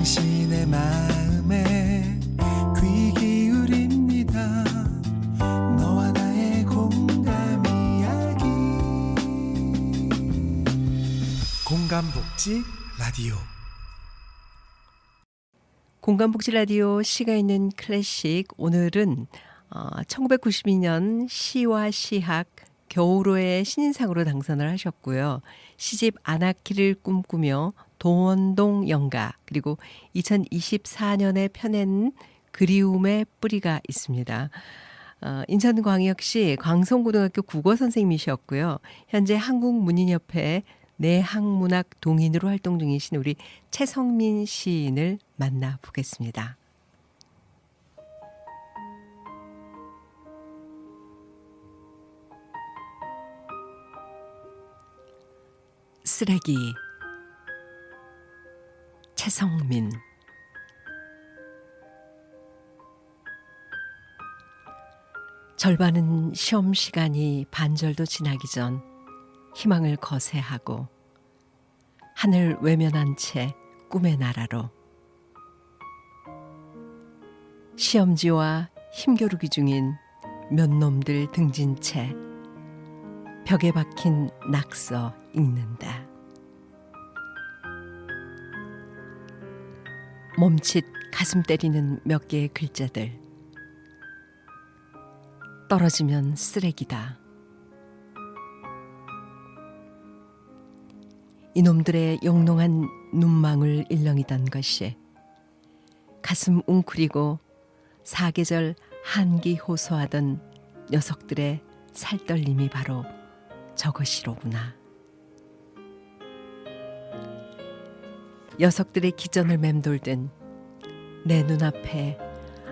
당신의 마음에 귀 기울입니다. 너와 나의 공감 이야기. 공감복지 라디오. 공감복지 라디오 시가 있는 클래식. 오늘은 1992년 시와 시학 겨울호의 신인상으로 당선을 하셨고요. 시집 아나키를 꿈꾸며 도원동 연가, 그리고 2024년에 펴낸 그리움의 뿌리가 있습니다. 인천광역시 광성고등학교 국어 선생님이셨고요. 현재 한국문인협회 내학문학 동인으로 활동 중이신 우리 최성민 시인을 만나보겠습니다. 쓰레기. 최성민. 절반은 시험 시간이 반절도 지나기 전 희망을 거세하고 하늘 외면한 채 꿈의 나라로 시험지와 힘겨루기 중인 몇 놈들 등진 채 벽에 박힌 낙서 읽는다. 몸짓 가슴 때리는 몇 개의 글자들. 떨어지면 쓰레기다. 이놈들의 영롱한 눈망울 일렁이던 것이 가슴 웅크리고 사계절 한기 호소하던 녀석들의 살떨림이 바로 저것이로구나. 녀석들의 기전을 맴돌던 내 눈앞에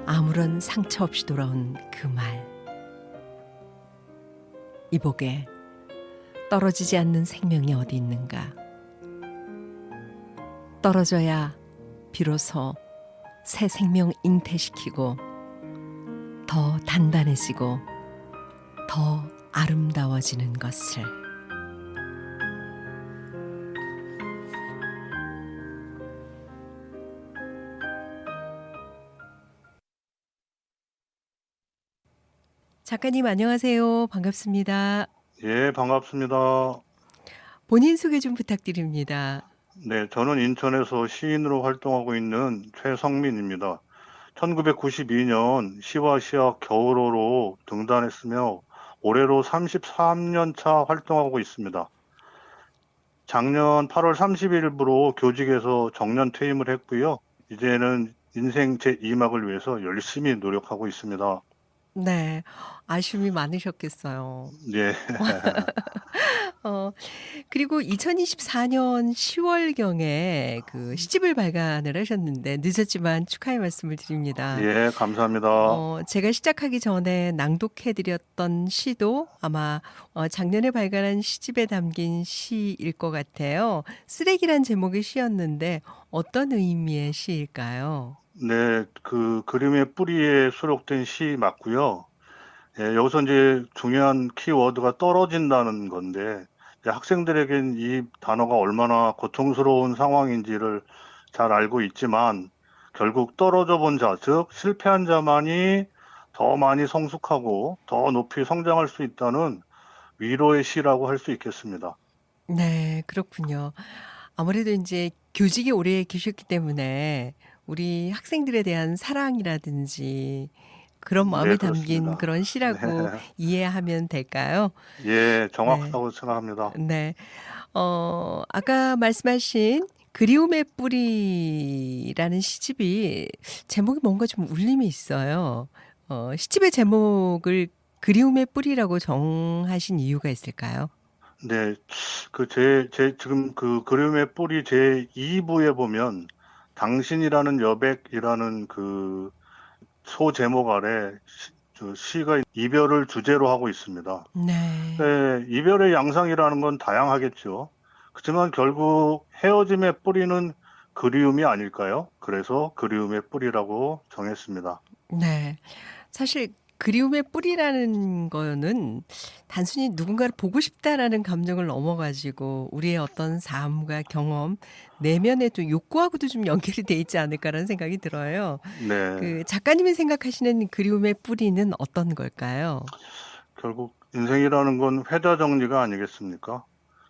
아무런 상처 없이 돌아온 그 말. 이복에 떨어지지 않는 생명이 어디 있는가. 떨어져야 비로소 새 생명 잉태시키고 더 단단해지고 더 아름다워지는 것을. 작가님 안녕하세요. 반갑습니다. 예, 반갑습니다. 본인 소개 좀 부탁드립니다. 네, 저는 인천에서 시인으로 활동하고 있는 최성민입니다. 1992년 시와 시학 겨울호로 등단했으며 올해로 33년 차 활동하고 있습니다. 작년 8월 30일부로 교직에서 정년 퇴임을 했고요. 이제는 인생 제2막을 위해서 열심히 노력하고 있습니다. 네, 아쉬움이 많으셨겠어요. 예, 어, 그리고 2024년 10월경에 그 시집을 발간을 하셨는데 늦었지만 축하의 말씀을 드립니다. 예, 감사합니다. 제가 시작하기 전에 낭독해드렸던 시도 아마 작년에 발간한 시집에 담긴 시일 것 같아요. 쓰레기란 제목의 시였는데 어떤 의미의 시일까요? 네, 그 그림의 뿌리에 수록된 시 맞고요. 예, 여기서 이제 중요한 키워드가 떨어진다는 건데, 이제 학생들에겐 이 단어가 얼마나 고통스러운 상황인지를 잘 알고 있지만, 결국 떨어져 본 자, 즉, 실패한 자만이 더 많이 성숙하고 더 높이 성장할 수 있다는 위로의 시라고 할 수 있겠습니다. 네, 그렇군요. 아무래도 이제 교직에 오래 계셨기 때문에 우리 학생들에 대한 사랑이라든지 그런 네, 마음이 담긴 그렇습니다. 그런 네, 시라고 이해하면 될까요? 예, 네, 정확하다고 생각합니다. 네. 아까 말씀하신 그리움의 뿌리라는 시집이 제목이 뭔가 좀 울림이 있어요. 시집의 제목을 그리움의 뿌리라고 정하신 이유가 있을까요? 네, 지금 그 그림의 뿌리 제 2부에 보면 당신이라는 여백이라는 그 소제목 아래 시가 이별을 주제로 하고 있습니다. 네. 네, 이별의 양상이라는 건 다양하겠죠. 그렇지만 결국 헤어짐의 뿌리는 그리움이 아닐까요? 그래서 그리움의 뿌리라고 정했습니다. 네. 사실 그리움의 뿌리라는 거는 단순히 누군가를 보고 싶다라는 감정을 넘어가지고 우리의 어떤 삶과 경험, 내면의 욕구하고도 좀 연결이 돼 있지 않을까라는 생각이 들어요. 네. 그 작가님이 생각하시는 그리움의 뿌리는 어떤 걸까요? 결국 인생이라는 건 회자 정리가 아니겠습니까?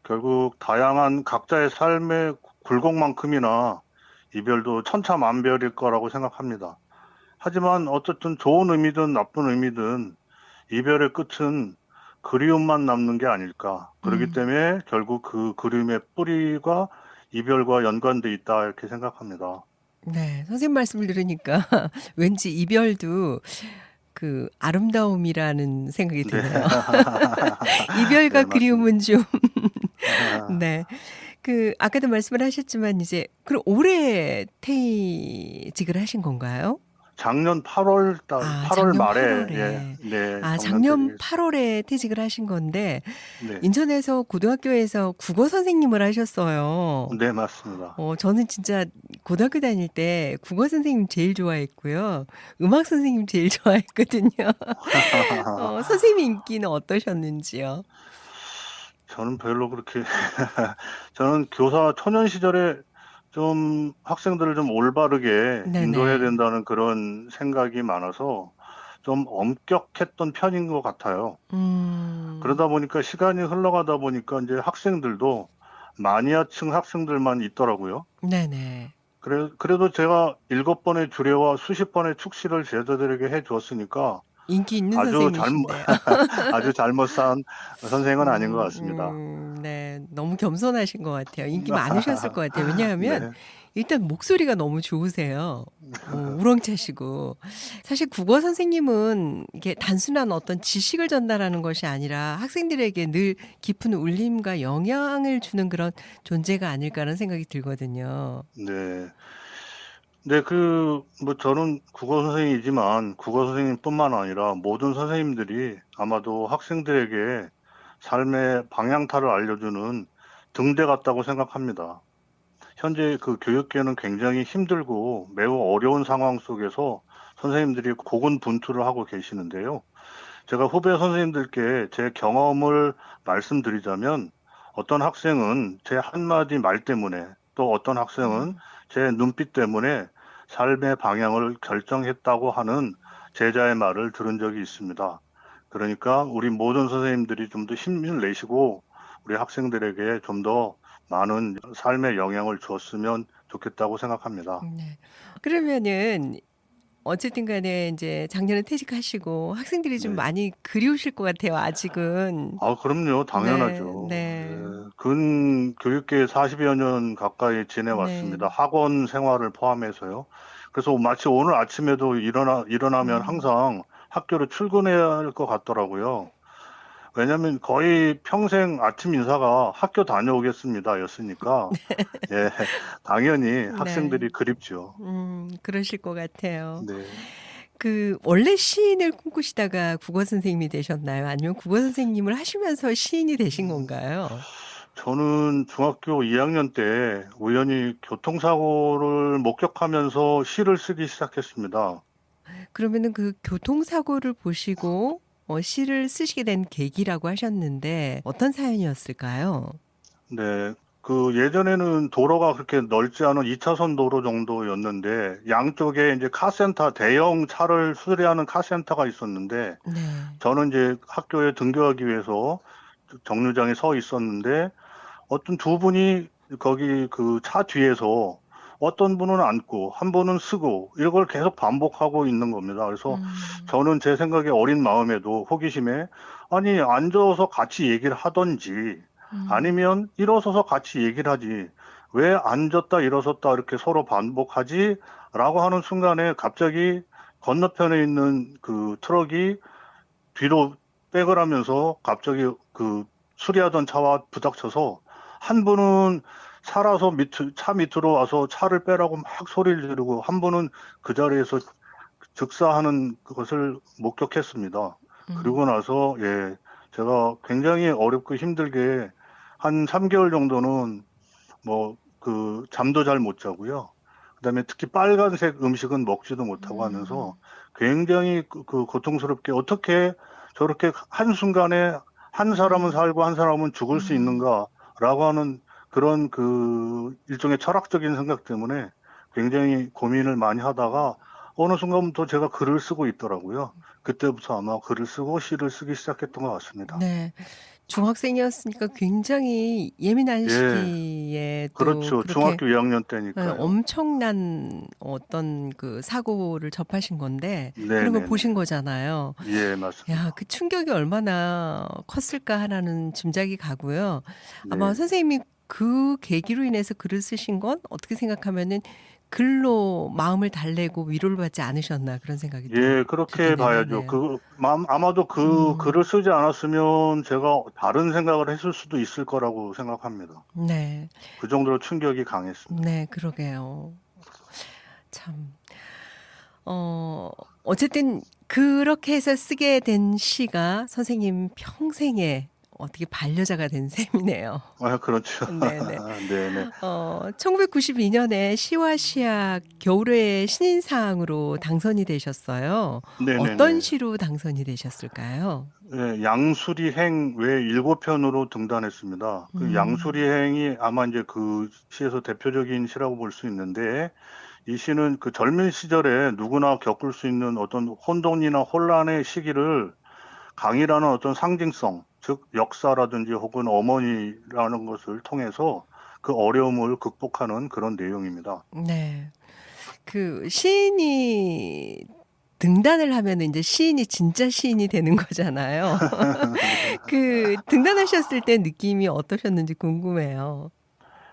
결국 다양한 각자의 삶의 굴곡만큼이나 이별도 천차만별일 거라고 생각합니다. 하지만 어쨌든 좋은 의미든 나쁜 의미든 이별의 끝은 그리움만 남는 게 아닐까. 그렇기 음. 때문에 결국 그 그리움의 뿌리가 이별과 연관돼 있다 이렇게 생각합니다. 네. 선생님 말씀을 들으니까 왠지 이별도 그 아름다움이라는 생각이 네. 드네요. 이별과 네, 맞습니다. 그리움은 좀 네. 그 아까도 말씀을 하셨지만 이제 그럼 올해 퇴직을 하신 건가요? 작년 8월 달, 아 8월 작년 8 말에, 예, 월에. 네, 아 정년 작년 퇴직했습니다. 8 월에 퇴직을 하신 건데 네, 인천에서 고등학교에서 국어 선생님을 하셨어요. 네, 맞습니다. 저는 진짜 고등학교 다닐 때 국어 선생님 제일 좋아했고요. 음악 선생님 제일 좋아했거든요. 선생님 인기는 어떠셨는지요? 저는 별로 그렇게, 저는 교사 초년 시절에 좀 학생들을 좀 올바르게 인도해야 네네. 된다는 그런 생각이 많아서 좀 엄격했던 편인 것 같아요. 음. 그러다 보니까 시간이 흘러가다 보니까 이제 학생들도 마니아층 학생들만 있더라고요. 네네. 그래도 제가 7번의 주례와 수십 번의 축시를 제자들에게 해 주었으니까 인기 있는 아주 선생님이신데요. 아주 잘못 산 선생은 아닌 것 같습니다. 네. 너무 겸손하신 것 같아요. 인기 많으셨을 것 같아요. 왜냐하면 네. 일단 목소리가 너무 좋으세요. 우렁차시고. 사실 국어 선생님은 이게 단순한 어떤 지식을 전달하는 것이 아니라 학생들에게 늘 깊은 울림과 영향을 주는 그런 존재가 아닐까라는 생각이 들거든요. 네. 네, 뭐 저는 국어 선생이지만 국어 선생님뿐만 아니라 모든 선생님들이 아마도 학생들에게 삶의 방향타를 알려주는 등대 같다고 생각합니다. 현재 그 교육계는 굉장히 힘들고 매우 어려운 상황 속에서 선생님들이 고군분투를 하고 계시는데요. 제가 후배 선생님들께 제 경험을 말씀드리자면 어떤 학생은 제 한마디 말 때문에 또 어떤 학생은 음. 제 눈빛 때문에 삶의 방향을 결정했다고 하는 제자의 말을 들은 적이 있습니다. 그러니까 우리 모든 선생님들이 좀 더 힘을 내시고 우리 학생들에게 좀 더 많은 삶의 영향을 주었으면 좋겠다고 생각합니다. 네. 그러면은 어쨌든 간에 인제 작년에 퇴직하시고 학생들이 좀 네. 많이 그리우실 것 같아요 아직은. 아, 그럼요. 네. 당연하죠. 네. 예. 근 교육계에 40여 년 가까이 네. 지내왔습니다. 학원 생활을 포함해서요. 그래서 마치 오늘 아침에도 일어나면 음. 항상 학교로 출근해야 할 것 같더라고요. 왜냐면 거의 평생 아침 인사가 "학교 다녀오겠습니다." 였으니까 예, 당연히 네. 학생들이 그립죠. 그러실 것 같아요. 네. 그 원래 시인을 꿈꾸시다가 국어 선생님이 되셨나요? 아니면 국어 선생님을 하시면서 시인이 되신 건가요? 저는 중학교 2학년 때 우연히 교통사고를 목격하면서 시를 쓰기 시작했습니다. 그러면은 그 교통사고를 보시고 시를 쓰시게 된 계기라고 하셨는데 어떤 사연이었을까요? 네. 예전에는 도로가 그렇게 넓지 않은 2차선 도로 정도였는데 양쪽에 이제 카센터 대형 차를 수리하는 카센터가 있었는데 네. 저는 이제 학교에 등교하기 위해서 정류장에 서 있었는데 어떤 두 분이 거기 그 차 뒤에서 어떤 분은 앉고 한 분은 쓰고 이걸 계속 반복하고 있는 겁니다. 그래서 음. 저는 제 생각에 어린 마음에도 호기심에 아니 앉아서 같이 얘기를 하든지 음. 아니면 일어서서 같이 얘기를 하지 왜 앉았다 일어섰다 이렇게 서로 반복하지?라고 하는 순간에 갑자기 건너편에 있는 그 트럭이 뒤로 백을 하면서 갑자기 그 수리하던 차와 부닥쳐서 한 분은 살아서 차 밑으로 와서 차를 빼라고 막 소리를 지르고 한 분은 그 자리에서 즉사하는 그것을 목격했습니다. 음. 그리고 나서 예, 제가 굉장히 어렵고 힘들게 한 3개월 정도는 뭐 잠도 잘 못 자고요. 그다음에 특히 빨간색 음식은 먹지도 못하고 하면서 굉장히 그 고통스럽게 어떻게 저렇게 한순간에 한 사람은 살고 한 사람은 죽을 수 있는가라고 하는 그런 그 일종의 철학적인 생각 때문에 굉장히 고민을 많이 하다가 어느 순간부터 제가 글을 쓰고 있더라고요. 그때부터 아마 글을 쓰고 시를 쓰기 시작했던 것 같습니다. 네. 중학생이었으니까 굉장히 예민한 예, 시기에 또 그렇죠. 그렇게 중학교 2학년 예, 때니까요. 엄청난 어떤 그 사고를 접하신 건데 그런 걸 네네네. 보신 거잖아요. 예, 야, 맞습니다. 그 충격이 얼마나 컸을까 하는 짐작이 가고요. 아마 네. 선생님이 그 계기로 인해서 글을 쓰신 건 어떻게 생각하면은 글로 마음을 달래고 위로를 받지 않으셨나 그런 생각이 또 예, 들게 그렇게 봐야죠. 되네요. 그 아마도 그 글을 쓰지 않았으면 제가 다른 생각을 했을 수도 있을 거라고 생각합니다. 네. 그 정도로 충격이 강했습니다. 네, 그러게요. 참. 어, 어쨌든 그렇게 해서 쓰게 된 시가 선생님 평생에 어떻게 반려자가 된 셈이네요. 아, 그렇죠. 네네. 네네. 1992년에 시와 시학 겨울의 신인상으로 당선이 되셨어요. 어떤 네네네. 시로 당선이 되셨을까요? 예, 양수리행 외 7편으로 등단했습니다. 그 양수리행이 아마 이제 그 시에서 대표적인 시라고 볼 수 있는데, 이 시는 그 젊은 시절에 누구나 겪을 수 있는 어떤 혼돈이나 혼란의 시기를 강이라는 어떤 상징성, 즉 역사라든지 혹은 어머니라는 것을 통해서 그 어려움을 극복하는 그런 내용입니다. 네. 그 시인이 등단을 하면은 인제 시인이 진짜 시인이 되는 거잖아요. 그 등단하셨을 때 느낌이 어떠셨는지 궁금해요.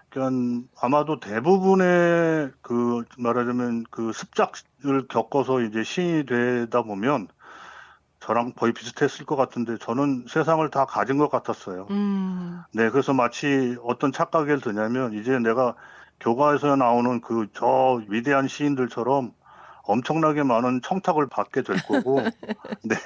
그러니까 아마도 대부분의 그 말하자면 그 습작을 겪어서 이제 시인이 되다 보면 저랑 거의 비슷했을 것 같은데 저는 세상을 다 가진 것 같았어요. 음. 네, 그래서 마치 어떤 착각이 드냐면 이제 내가 교과에서 나오는 그 저 위대한 시인들처럼 엄청나게 많은 청탁을 받게 될 거고, 네,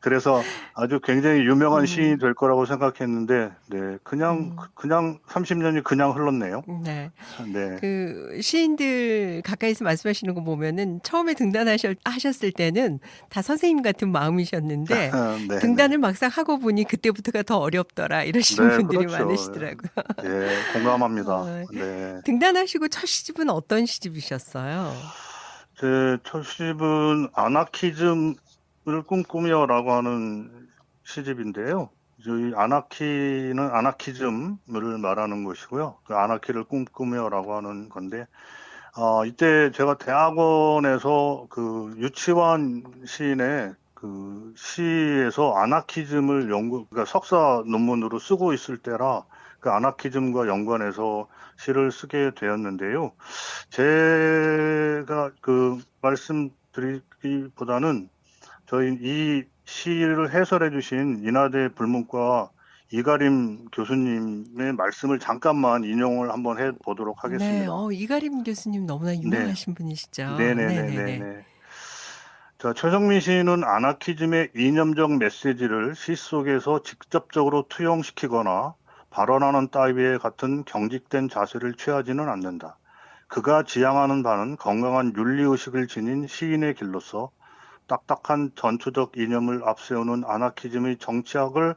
그래서 아주 굉장히 유명한 시인이 될 거라고 생각했는데, 네, 그냥 30년이 그냥 흘렀네요. 네. 네, 그 시인들 가까이서 말씀하시는 거 보면은 처음에 하셨을 때는 다 선생님 같은 마음이셨는데 네, 네, 등단을 막상 하고 보니 그때부터가 더 어렵더라 이러시는 네, 분들이 그렇죠. 많으시더라고요. 예, 공감합니다. 어, 네. 등단하시고 첫 시집은 어떤 시집이셨어요? 제 첫 시집은 아나키즘을 꿈꾸며라고 하는 시집인데요. 이 아나키는 아나키즘을 말하는 것이고요. 그 아나키를 꿈꾸며라고 하는 건데, 이때 제가 대학원에서 그 유치원 시인의 그 시에서 아나키즘을 그러니까 석사 논문으로 쓰고 있을 때라 그 아나키즘과 연관해서 시를 쓰게 되었는데요. 제가 그 말씀드리기보다는 저희 이 시를 해설해 주신 인하대 불문과 이가림 교수님의 말씀을 잠깐만 인용을 한번 해 보도록 네. 하겠습니다. 이가림 교수님 너무나 네. 유명하신 분이시죠. 네네네. 네네네네네. 자, 최정민 시인은 아나키즘의 이념적 메시지를 시 속에서 직접적으로 투영시키거나 발언하는 따위의 같은 경직된 자세를 취하지는 않는다. 그가 지향하는 바는 건강한 윤리의식을 지닌 시인의 길로서 딱딱한 전투적 이념을 앞세우는 아나키즘의 정치학을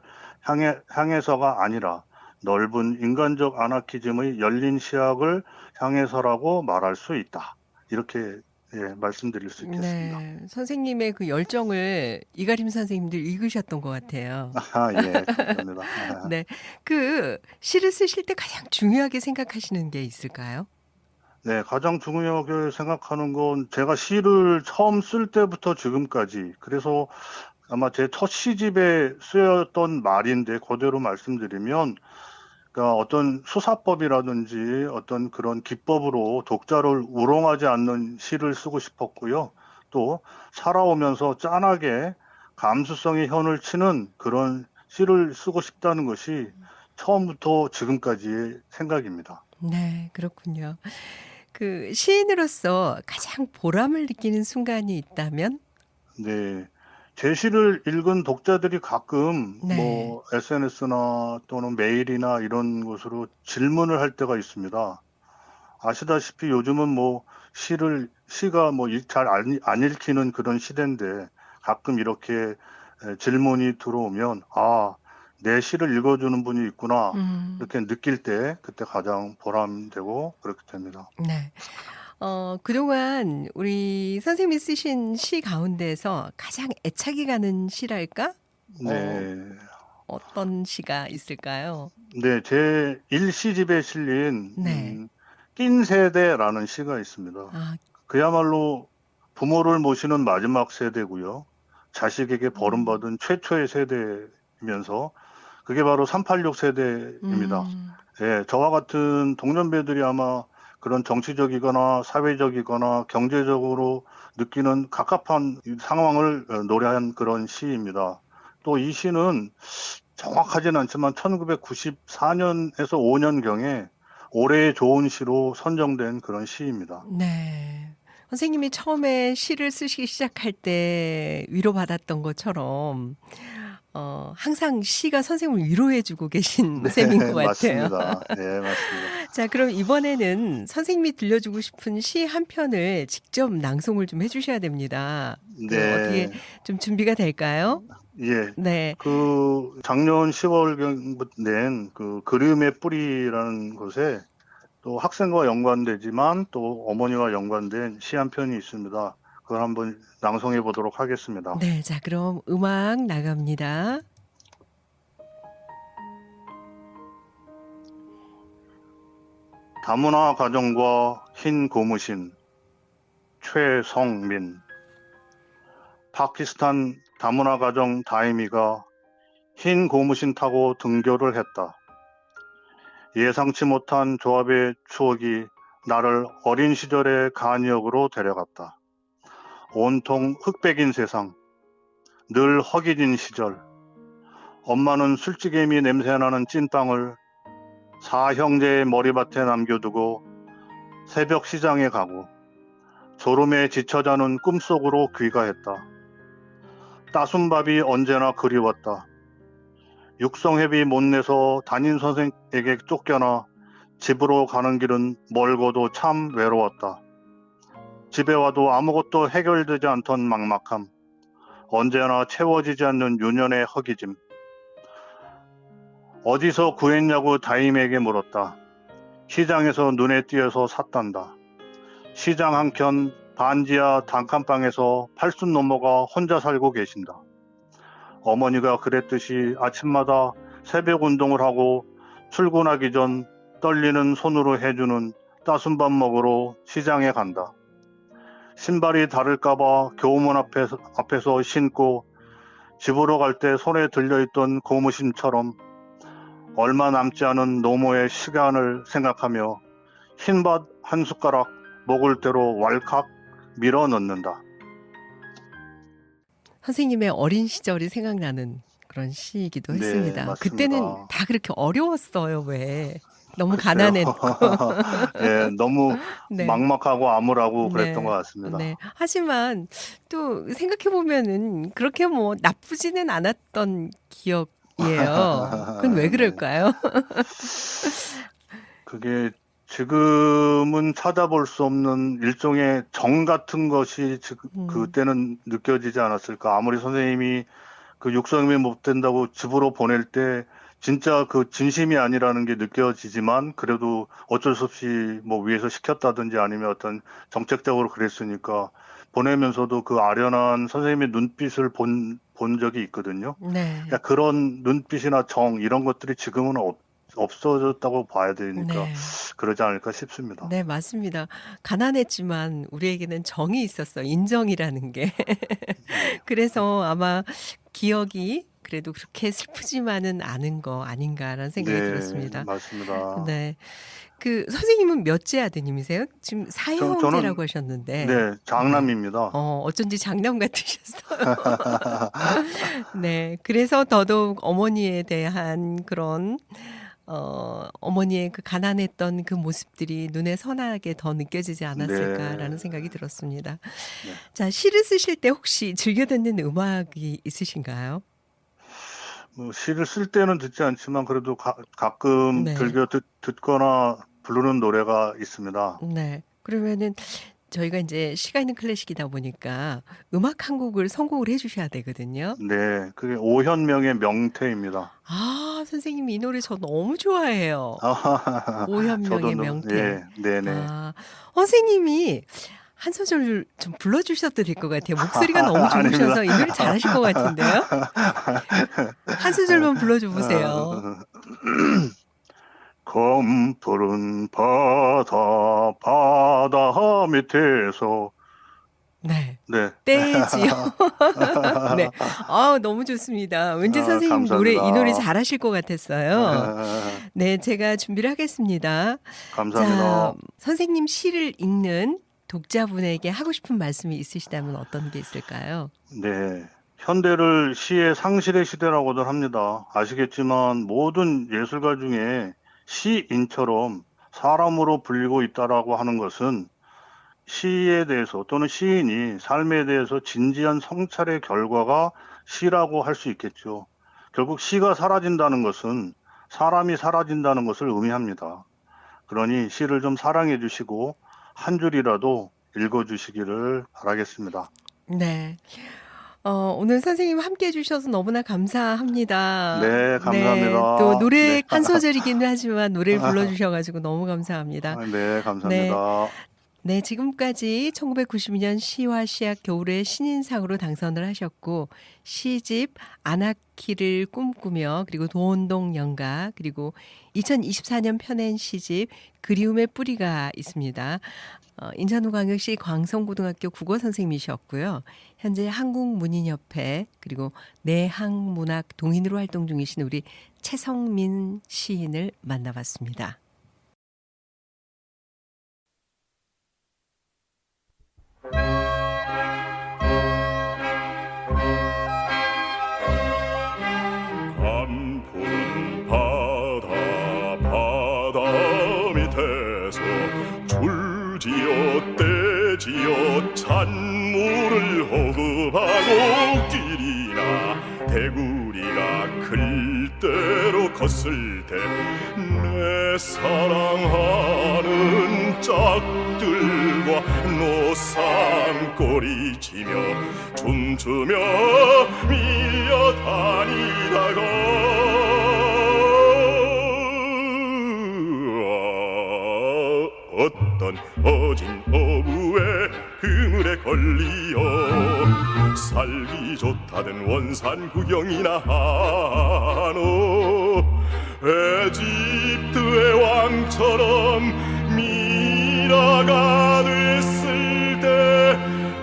향해서가 아니라 넓은 인간적 아나키즘의 열린 시학을 향해서라고 말할 수 있다. 이렇게 예, 말씀드릴 수 있겠습니다. 네. 선생님의 그 열정을 이가림 선생님도 읽으셨던 것 같아요. 예, 감사합니다. 네. 그 시를 쓰실 때 가장 중요하게 생각하시는 게 있을까요? 네, 가장 중요하게 생각하는 건 제가 시를 처음 쓸 때부터 지금까지, 그래서 아마 제 첫 시집에 쓰였던 말인데, 그대로 말씀드리면, 그러니까 어떤 수사법이라든지 어떤 그런 기법으로 독자를 우롱하지 않는 시를 쓰고 싶었고요. 또 살아오면서 짠하게 감수성의 현을 치는 그런 시를 쓰고 싶다는 것이 처음부터 지금까지의 생각입니다. 네. 그렇군요. 그 시인으로서 가장 보람을 느끼는 순간이 있다면? 네. 제 시를 읽은 독자들이 가끔 네. 뭐 SNS나 또는 메일이나 이런 곳으로 질문을 할 때가 있습니다. 아시다시피 요즘은 뭐 시가 뭐 잘 안 읽히는 그런 시대인데 가끔 이렇게 질문이 들어오면 내 시를 읽어주는 분이 있구나 음. 이렇게 느낄 때 그때 가장 보람되고 그렇게 됩니다. 네. 그동안 우리 선생님이 쓰신 시 가운데서 가장 애착이 가는 시랄까? 어 네. 어떤 시가 있을까요? 네, 제 1시집에 실린 네. 낀 세대라는 시가 있습니다. 아. 그야말로 부모를 모시는 마지막 세대고요. 자식에게 음. 버림받은 최초의 세대이면서 그게 바로 386 세대입니다. 음. 예, 저와 같은 동년배들이 아마 그런 정치적이거나 사회적이거나 경제적으로 느끼는 갑갑한 이 상황을 노래한 그런 시입니다. 또 이 시는 정확하진 않지만 1994년에서 5년경에 올해의 좋은 시로 선정된 그런 시입니다. 네. 선생님이 처음에 시를 쓰시기 시작할 때 위로받았던 것처럼 항상 시가 선생님을 위로해 주고 계신 네, 셈인 것 같아요. 맞습니다. 네, 맞습니다. 자, 그럼 이번에는 선생님이 들려주고 싶은 시 한 편을 직접 낭송을 좀 해 주셔야 됩니다. 어떻게 네, 좀 준비가 될까요? 예. 네. 그 작년 10월경 낸 그 그리움의 뿌리라는 것에 또 학생과 연관되지만 또 어머니와 연관된 시 한 편이 있습니다. 그걸 한번 낭송해 보도록 하겠습니다. 네. 자, 그럼 음악 나갑니다. 다문화 가정과 흰 고무신 최성민. 파키스탄 다문화 가정 다이미가 흰 고무신 타고 등교를 했다. 예상치 못한 조합의 추억이 나를 어린 시절의 간이역으로 데려갔다. 온통 흑백인 세상, 늘 허기진 시절. 엄마는 술찌개미 냄새나는 찐빵을 사형제의 머리밭에 남겨두고 새벽 시장에 가고 졸음에 지쳐 자는 꿈속으로 귀가했다. 따순 밥이 언제나 그리웠다. 육성회비 못 내서 담임 선생에게 쫓겨나 집으로 가는 길은 멀고도 참 외로웠다. 집에 와도 아무것도 해결되지 않던 막막함, 언제나 채워지지 않는 유년의 허기짐. 어디서 구했냐고 다임에게 물었다. 시장에서 눈에 띄어서 샀단다. 시장 한켠 반지하 단칸방에서 팔순 노모가 혼자 살고 계신다. 어머니가 그랬듯이 아침마다 새벽 운동을 하고 출근하기 전 떨리는 손으로 해주는 따순 밥 먹으러 시장에 간다. 신발이 다를까봐 교문 앞에서 신고 집으로 갈 때 손에 들려있던 고무신처럼 얼마 남지 않은 노모의 시간을 생각하며 흰밥 한 숟가락 먹을 대로 왈칵 밀어 넣는다. 선생님의 어린 시절이 생각나는 그런 시이기도 네, 했습니다. 그때는 맞습니다. 다 그렇게 어려웠어요, 왜. 너무 글쎄요. 가난했고. 예, 너무 네. 막막하고 암울하고 그랬던 것 네. 같습니다. 네. 하지만 또 생각해 보면은 그렇게 뭐 나쁘지는 않았던 기억이에요. 그건 왜 네. 그럴까요? 그게 지금은 찾아볼 수 없는 일종의 정 같은 것이 음. 그때는 느껴지지 않았을까. 아무리 선생님이 그 육성이 못 된다고 집으로 보낼 때 진짜 그 진심이 아니라는 게 느껴지지만 그래도 어쩔 수 없이 뭐 위에서 시켰다든지 아니면 어떤 정책적으로 그랬으니까 보내면서도 그 아련한 선생님의 눈빛을 본 적이 있거든요. 네. 그러니까 그런 눈빛이나 정 이런 것들이 지금은 없어졌다고 봐야 되니까 네. 그러지 않을까 싶습니다. 네, 맞습니다. 가난했지만 우리에게는 정이 있었어요. 인정이라는 게. 네, 그래서 아마 기억이 그래도 그렇게 슬프지만은 않은 거 아닌가라는 생각이 네, 들었습니다. 맞습니다. 네. 그 선생님은 몇째 아드님이세요? 지금 저는 사형제라고 하셨는데. 네, 네. 장남입니다. 어쩐지 장남 같으셨어요. 네. 그래서 더더욱 어머니에 대한 그런 어머니의 그 가난했던 그 모습들이 눈에 선하게 더 느껴지지 않았을까라는 네, 생각이 들었습니다. 네. 자, 시를 쓰실 때 혹시 즐겨 듣는 음악이 있으신가요? 뭐 시를 쓸 때는 듣지 않지만 그래도 가끔 네. 듣거나 부르는 노래가 있습니다. 네. 그러면은 저희가 이제 시가 있는 클래식이다 보니까 음악 한 곡을 선곡을 해 주셔야 되거든요. 네, 그게 오현명의 명태입니다. 아 선생님 이 노래 저 너무 좋아해요. 저도 오현명의 명태. 예, 네네. 아 선생님이 한 소절 좀 불러 주셔도 될 것 같아요. 목소리가 너무 아닙니다. 좋으셔서 이 노래 잘하실 것 같은데요. 한 소절만 불러 줘 보세요. 검푸른 바다 밑에서 네. 네. 떼지요. 네. 아 너무 좋습니다. 왠지 선생님 노래 이 노래 감사합니다. 잘하실 것 같았어요. 네. 제가 준비를 하겠습니다. 자 감사합니다. 선생님 시를 읽는 독자분에게 하고 싶은 말씀이 있으시다면 어떤 게 있을까요? 네. 현대를 시의 상실의 시대라고들 합니다. 아시겠지만 모든 예술가 중에 시인처럼 사람으로 불리고 있다라고 하는 것은 시에 대해서 또는 시인이 삶에 대해서 진지한 성찰의 결과가 시라고 할 수 있겠죠. 결국 시가 사라진다는 것은 사람이 사라진다는 것을 의미합니다. 그러니 시를 좀 사랑해 주시고 한 줄이라도 읽어 주시기를 바라겠습니다. 네. 오늘 선생님 함께 해 주셔서 너무나 감사합니다. 네, 네. 또 감사합니다. 노래 네. 한 소절이긴 하지만 노래를 불러 주셔 가지고 너무 감사합니다. 네, 네. 감사합니다. 네, 지금까지 1992년 시와 시학 겨울의 신인상으로 당선을 하셨고 시집 아나키를 꿈꾸며 그리고 도원동 연가 그리고 2024년 펴낸 시집 그리움의 뿌리가 있습니다. 인천호광역시 광성고등학교 국어 선생님이셨고요. 현재 한국문인협회 그리고 내항문학 동인으로 활동 중이신 우리 최성민 시인을 만나봤습니다. 푸른 바다 밑에서 줄지어 떼지어 찬물을 호흡하고 길이나 대구리가 글대로 컸을 때 내 사랑하는 짝들과 노상꼬리 치며 춤추며 밀려다니다가 어떤 어진 어부의 그물에 걸리어 살기 좋다던 원산 구경이나 하노 에집트의 왕처럼 미라가 됐을 때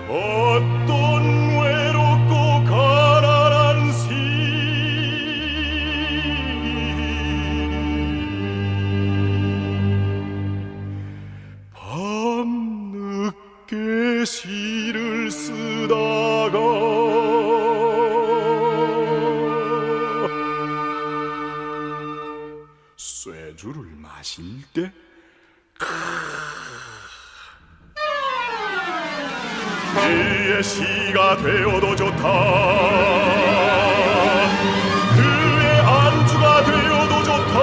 어떤 외롭고 가난한 밤늦게 시를 쓰다가 쇠주를 마실 때 그의 시가 되어도 좋다 그의 안주가 되어도 좋다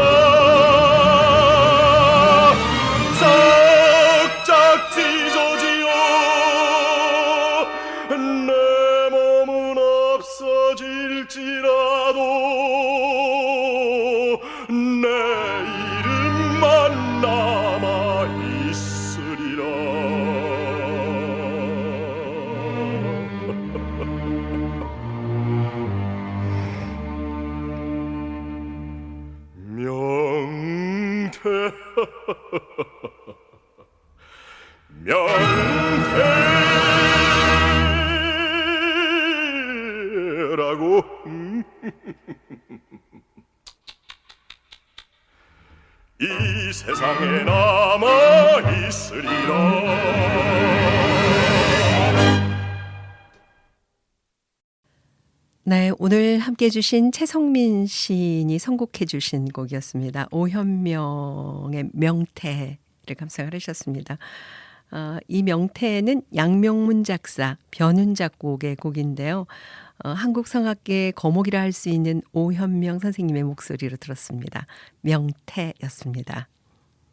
짝짝 찢어지어 내 몸은 없어질지라도 내 이름만 남아 있으리라 명태 명태라고 이 세상에 남아 있으리라. 네, 오늘 함께 해주신 최성민 시인이 선곡해 주신 곡이었습니다. 오현명의 명태를 감상을 하셨습니다. 이 명태는 양명문 작사, 변훈 작곡의 곡인데요. 한국 성악계의 거목이라 할 수 있는 오현명 선생님의 목소리로 들었습니다. 명태였습니다.